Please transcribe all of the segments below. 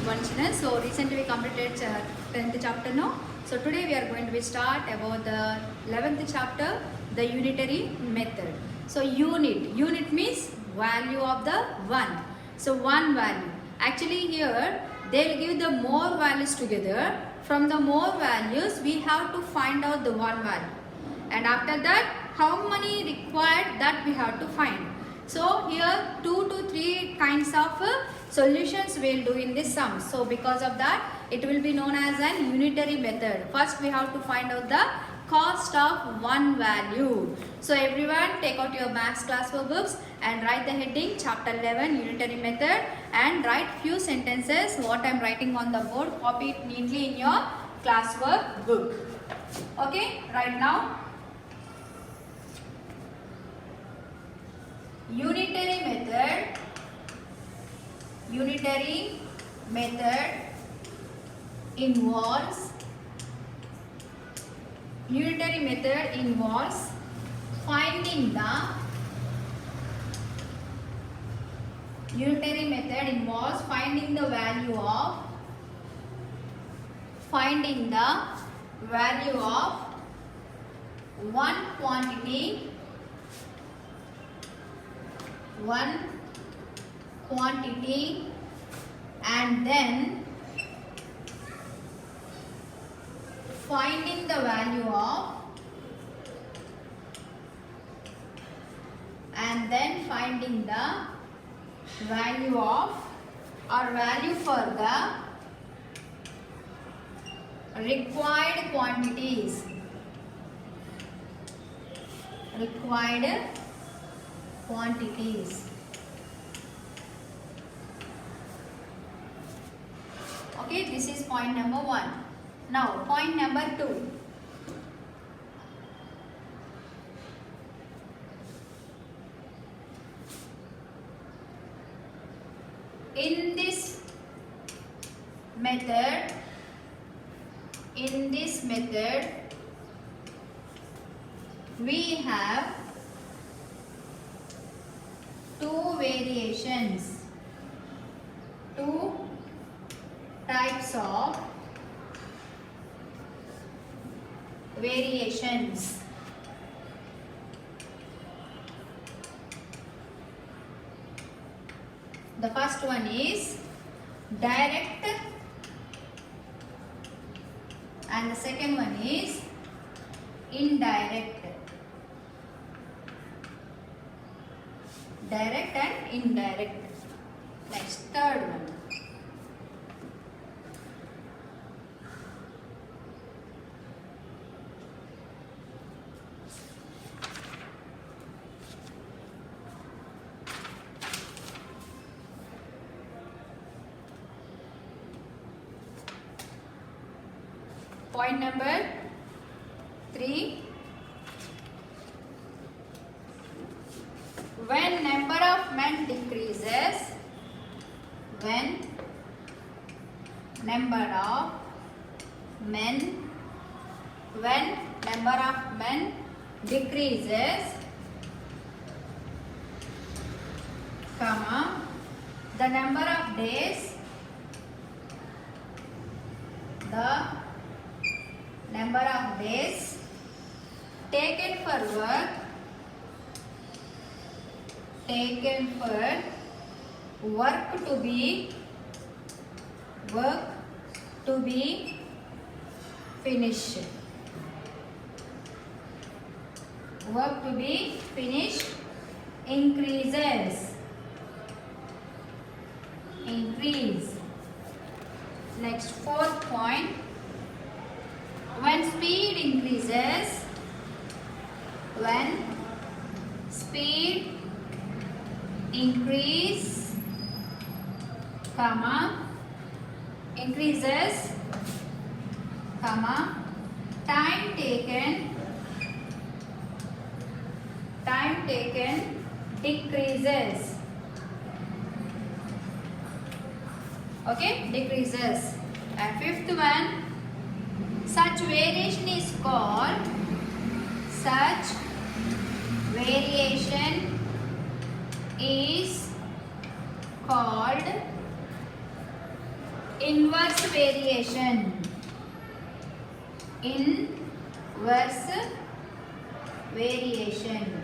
one channel. So recently we completed 10th chapter now. So today we are going to start about the 11th chapter, the unitary method. So unit means value of the one. So one value. Actually here they will give the more values together. From the more values we have to find out the one value. And after that how many required, that we have to find. So here 2 to 3 kinds of solutions we will do in this sum. So because of that it will be known as an unitary method. First we have to find out the cost of one value. So everyone take out your maths classwork books and write the heading chapter 11 unitary method and write few sentences what I am writing on the board. Copy it neatly in your classwork book. Okay, right now. Unitary method involves finding the value of one quantity and then finding the value for the required quantities. Okay, this is point number 1. Now point number 2. In this method we have two types of variations. The first one is direct and the second one is indirect. Direct and indirect. Next, third one. Point number 3. When number of men decreases, comma, the number of days taken for work to be finished. Increase. Next, fourth point. When speed increases, time taken decreases. Okay, decreases. And fifth one, such variation is called inverse variation. Inverse variation.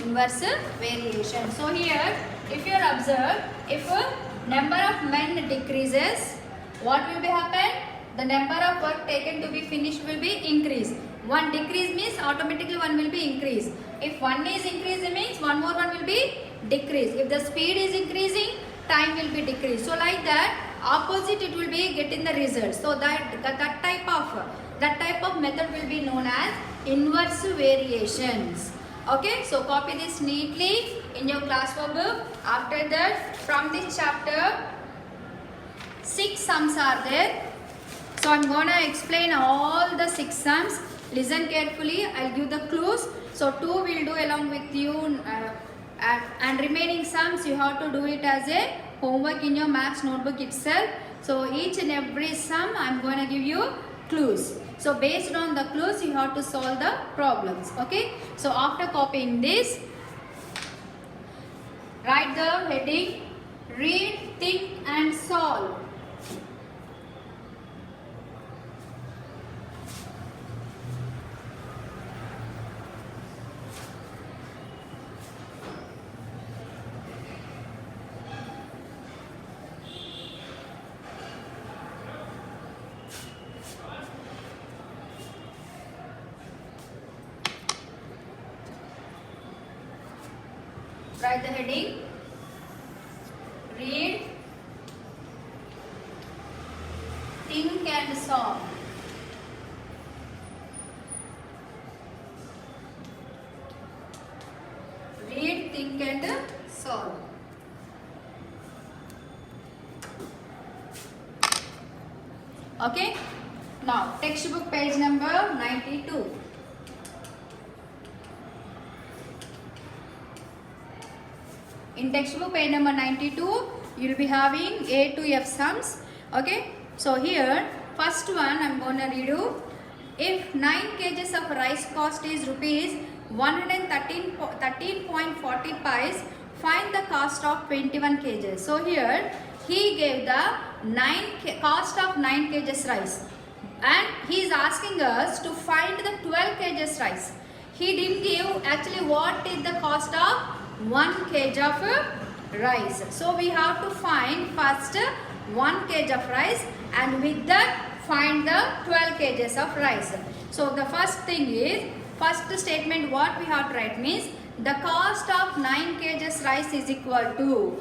Inverse variation. So here, if you observe, if number of men decreases, what will be happen? The number of work taken to be finished will be increased. One decrease means automatically one will be increased. If one is increased means one more one will be decreased. If the speed is increasing, time will be decreased. So like that, opposite it will be getting the result. So that type of method will be known as inverse variations. Okay, so copy this neatly in your classwork book. After that, from this chapter, 6 sums are there. So I'm gonna explain all the 6 sums. Listen carefully. I'll give the clues. So 2 will do along with you, and remaining sums you have to do it as a homework in your maths notebook itself. So each and every sum I'm gonna give you clues. So based on the clues you have to solve the problems. Okay. So after copying this, write the heading, read, think and solve. Write the heading, read, think and solve. Read, think and solve. Okay. Now textbook page number 92. In textbook page number 92, you will be having A to F sums. Okay. So here, first one I am going to read you. If 9 kgs of rice cost is rupees 113.40 pies, find the cost of 21 kgs. So here, he gave the cost of 9 kgs rice. And he is asking us to find the 12 kgs rice. He didn't give actually what is the cost of 1 kg of rice. So we have to find first 1 kg of rice, and with that find the 12 kgs of rice. So the first thing is, first statement what we have to write means, the cost of 9 kgs rice is equal to,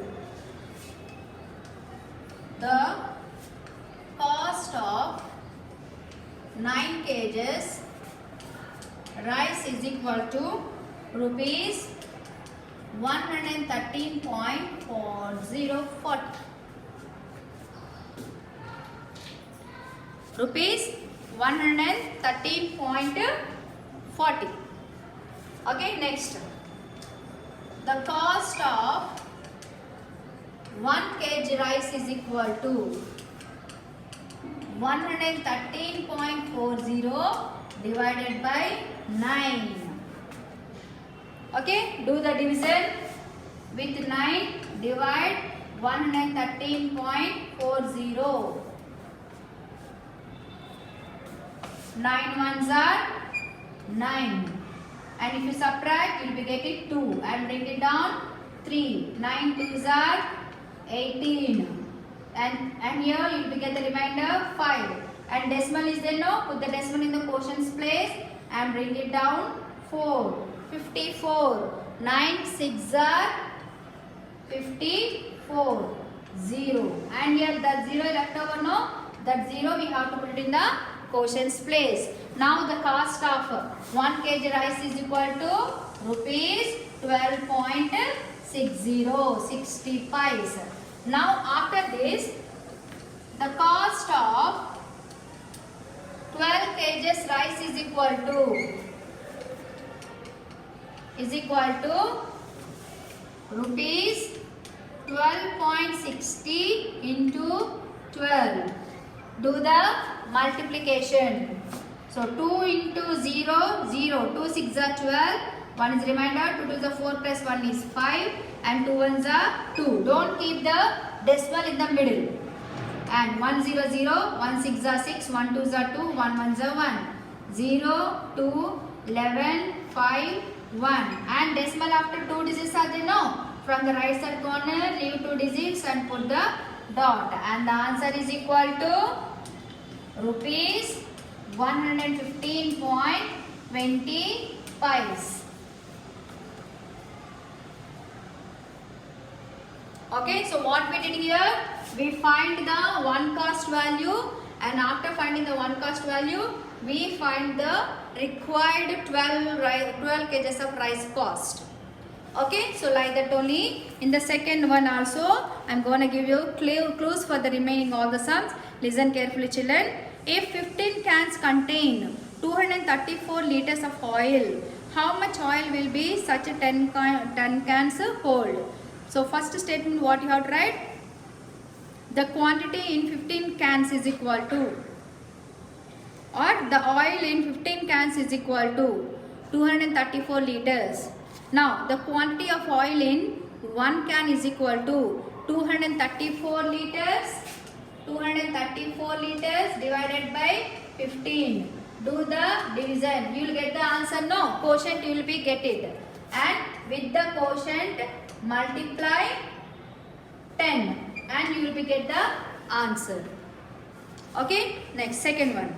the cost of 9 kgs rice is equal to rupees 113.4040. Rupees 113.40. Okay, next. The cost of 1 kg rice is equal to 113.40 divided by 9. Okay, do the division with 9, divide 113.40. 9 ones are 9, and if you subtract you will be getting 2 and bring it down 3. 9 twos are 18, and here you will be get the remainder 5, and decimal is there, no, put the decimal in the quotients place and bring it down 4. 54. 9 6 are 54. 0, and here that 0 is left over, no, that 0 we have to put it in the quotients place. Now the cost of 1 kg rice is equal to rupees 12.60, 60 pies. Now after this, the cost of 12 kgs rice is equal to rupees 12.60 into 12. Do the multiplication. So 2 into 0, 0. 2 6 are 12. 1 is remainder. 2 to the 4 plus 1 is 5. and 2 ones are 2. Don't keep the decimal in the middle. And 1 0 0, 1 6 are 6, 1 2 are 2, 1 1 are 1. 0, 2, 11, 5, 1. And decimal after 2 digits are there? No. From the right side corner, leave 2 digits and put the dot. And the answer is equal to rupees 115.20 pies. Okay, so what we did here, we find the one cost value, and after finding the one cost value, we find the required 12 kgs of rice cost. Okay, so like that only. In the second one also, I am going to give you clues for the remaining all the sums. Listen carefully, children. If 15 cans contain 234 liters of oil, how much oil will be such a 10 cans hold? So first statement, what you have to write? The quantity in 15 cans is equal to, or the oil in 15 cans is equal to 234 liters. Now the quantity of oil in 1 can is equal to 234 liters. 234 liters divided by 15. Do the division. You will get the answer. No, quotient you will be get it. And with the quotient multiply 10 and you will be get the answer. Okay, next second one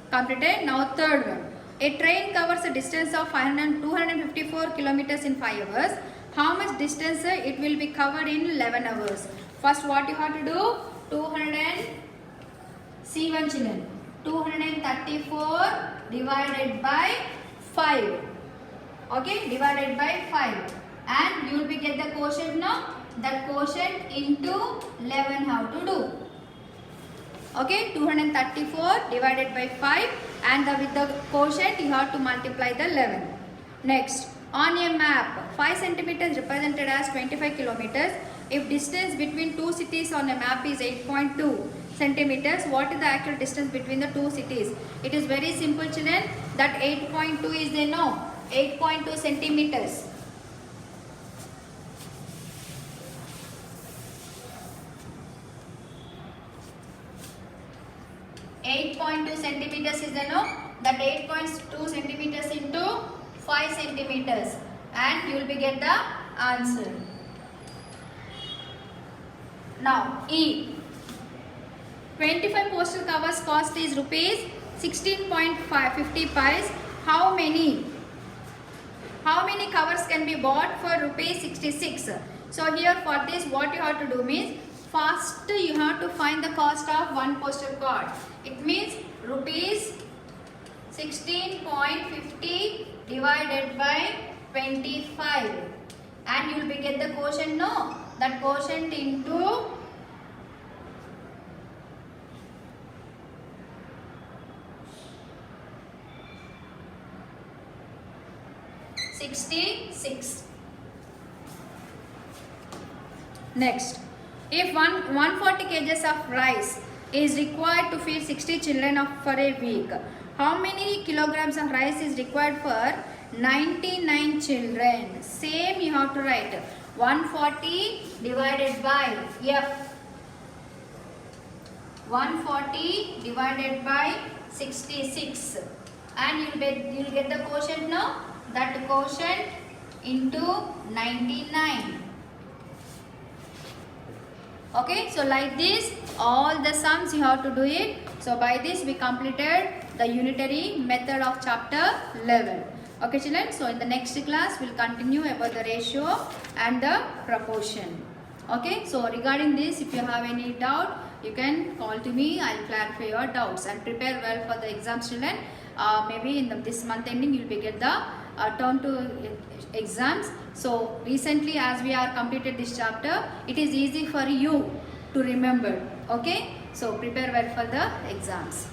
completed. Now third one. A train covers a distance of 254 kilometers in 5 hours. How much distance it will be covered in 11 hours? First what you have to do? 234 divided by 5. Okay, divided by 5. And you will be get the quotient now. That quotient into 11 how to do? Okay, 234 divided by 5, and with the quotient you have to multiply the 11. Next, on a map, 5 centimeters represented as 25 kilometers. If distance between two cities on a map is 8.2 centimeters, what is the actual distance between the two cities? It is very simple, children. That 8.2 is there, no? 8.2 centimeters. 8.2 centimeters is the no. That 8.2 centimeters into 5 centimeters, and you will be get the answer. Now E. 25 postal covers cost is rupees 16.50 pies. How many covers can be bought for rupees 66? So here for this what you have to do means, first you have to find the cost of one postal card. It means rupees 16.50 divided by 25, and you will be get the quotient, no? That quotient into 66. Next, if 140 kgs of rice is required to feed 60 children for a week, how many kilograms of rice is required for 99 children? Same you have to write 140 divided by F. 140 divided by 66, and you will get the quotient now. That quotient into 99. Okay, so like this all the sums you have to do it. So by this we completed the unitary method of chapter 11. Okay children, so in the next class we will continue about the ratio and the proportion. Okay, so regarding this, if you have any doubt, you can call to me. I will clarify your doubts, and prepare well for the exams, children. Maybe in this month ending you will be get the turn to exams. So recently, as we are completed this chapter, it is easy for you to remember. Okay, so prepare well for the exams.